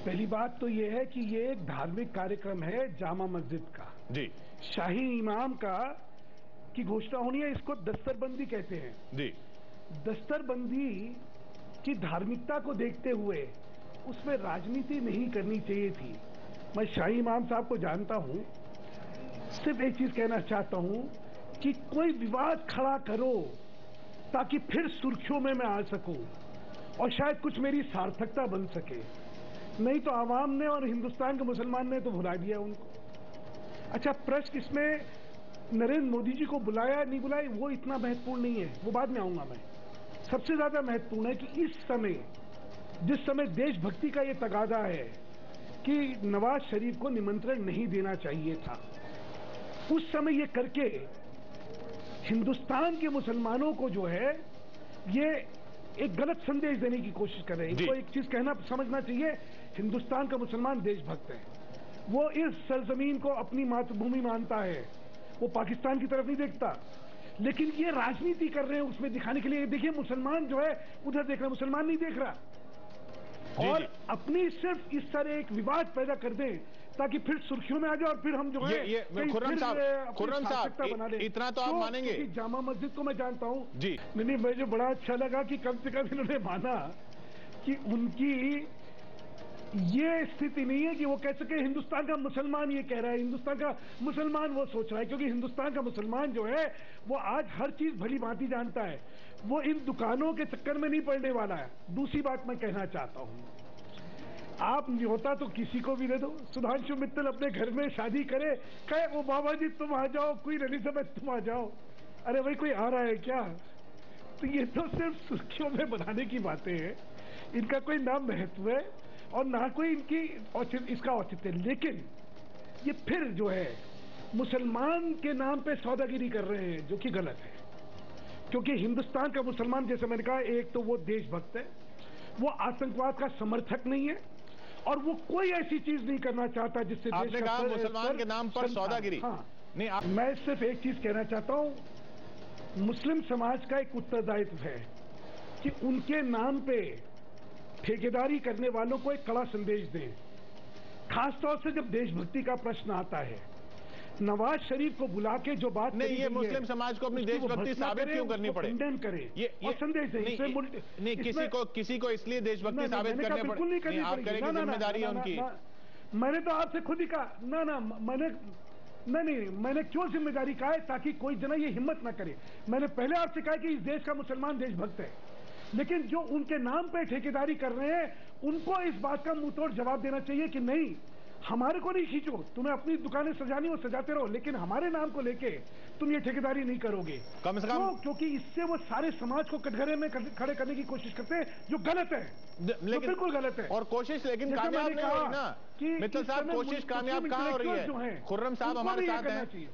पहली बात तो ये है कि ये एक धार्मिक कार्यक्रम है जामा मस्जिद का जी। शाही इमाम का की घोषणा होनी है। इसको दस्तरबंदी कहते हैं जी। दस्तरबंदी की धार्मिकता को देखते हुए उसमें राजनीति नहीं करनी चाहिए थी। मैं शाही इमाम साहब को जानता हूं, सिर्फ एक चीज कहना चाहता हूं कि कोई विवाद खड़ा करो ताकि फिर सुर्खियों में मैं आ सकूं और शायद कुछ मेरी सार्थकता बन सके। नहीं तो आवाम ने और हिंदुस्तान के मुसलमान ने तो भुला दिया उनको। अच्छा, प्रश्न इसमें नरेंद्र मोदी जी को बुलाया नहीं बुलाया वो इतना महत्वपूर्ण नहीं है, वो बाद में आऊंगा मैं। सबसे ज्यादा महत्वपूर्ण है कि इस समय जिस समय देशभक्ति का ये तगादा है कि नवाज शरीफ को निमंत्रण नहीं देना चाहिए था, उस समय ये करके हिंदुस्तान के मुसलमानों को जो है ये एक गलत संदेश देने की कोशिश कर रहे हैं। इनको एक चीज कहना समझना चाहिए, हिंदुस्तान का मुसलमान देशभक्त है, वो इस सरजमीन को अपनी मातृभूमि मानता है, वो पाकिस्तान की तरफ नहीं देखता। लेकिन ये राजनीति कर रहे हैं उसमें दिखाने के लिए। देखिए मुसलमान जो है उधर देख रहा है, मुसलमान नहीं देख रहा, और अपनी सिर्फ इस तरह एक विवाद पैदा कर दें ताकि फिर सुर्खियों में आ जाए और फिर हम जो है खुर्रम साहब इतना तो आप मानेंगे। जामा मस्जिद को मैं जानता हूँ जी। नहीं, मुझे बड़ा अच्छा लगा कि कम से कम इन्होंने माना कि उनकी ये स्थिति नहीं है कि वो कह सके हिंदुस्तान का मुसलमान ये कह रहा है, हिंदुस्तान का मुसलमान वो सोच रहा है, क्योंकि हिंदुस्तान का मुसलमान जो है वो आज हर चीज भली भांति जानता है, वो इन दुकानों के चक्कर में नहीं पड़ने वाला है। दूसरी बात मैं कहना चाहता हूँ, आप न्योता तो किसी को भी दे दो, सुधांशु मित्तल अपने घर में शादी करे, कहे वो बाबा जी तुम आ जाओ, कोई एलिजाबेथ तुम आ जाओ, अरे भाई कोई आ रहा है क्या? तो ये तो सिर्फ सुर्खियों में बनाने की बातें हैं, इनका कोई ना महत्व है और ना कोई इनकी इसका औचित्य। लेकिन ये फिर जो है मुसलमान के नाम पे सौदागिरी कर रहे हैं, जो कि गलत है, क्योंकि हिंदुस्तान का मुसलमान जैसे मैंने कहा, एक तो वो देशभक्त है, वो आतंकवाद का समर्थक नहीं है, और वो कोई ऐसी चीज नहीं करना चाहता जिससे आपने कहा मुसलमान के नाम पर सौदागिरी। हाँ नहीं, मैं सिर्फ एक चीज कहना चाहता हूं, मुस्लिम समाज का एक उत्तरदायित्व है कि उनके नाम पे ठेकेदारी करने वालों को एक कड़ा संदेश दें, खासतौर से जब देशभक्ति का प्रश्न आता है। नवाज शरीफ को बुला के जो बात नहीं, ये मुस्लिम समाज को अपनी देशभक्ति साबित क्यों करनी पड़े? कंडेम करे ये संदेश दें। नहीं, किसी को इसलिए देशभक्ति साबित करने पड़े, आप करेंगे, जिम्मेदारी है उनकी। मैंने तो आपसे खुद ही कहा ना मैंने क्यों जिम्मेदारी कहा है, ताकि कोई जना ये हिम्मत ना करे। मैंने पहले आपसे कहा कि इस देश का मुसलमान देशभक्त है, लेकिन जो उनके नाम पे ठेकेदारी कर रहे हैं उनको इस बात का मुंहतोड़ जवाब देना चाहिए कि नहीं, हमारे को नहीं खींचो, तुम्हें अपनी दुकानें सजानी हो सजाते रहो, लेकिन हमारे नाम को लेके तुम ये ठेकेदारी नहीं करोगे। कम से कम क्योंकि इससे वो सारे समाज को कटघरे में खड़े करने की कोशिश करते हैं, जो गलत है, लेकिन बिल्कुल गलत है। और कोशिश लेकिन कामयाब नहीं हो रही ना। मित्तल साहब, कोशिश कामयाब कहाँ हो रही है? खुर्रम साहब हमारे साथ हैं।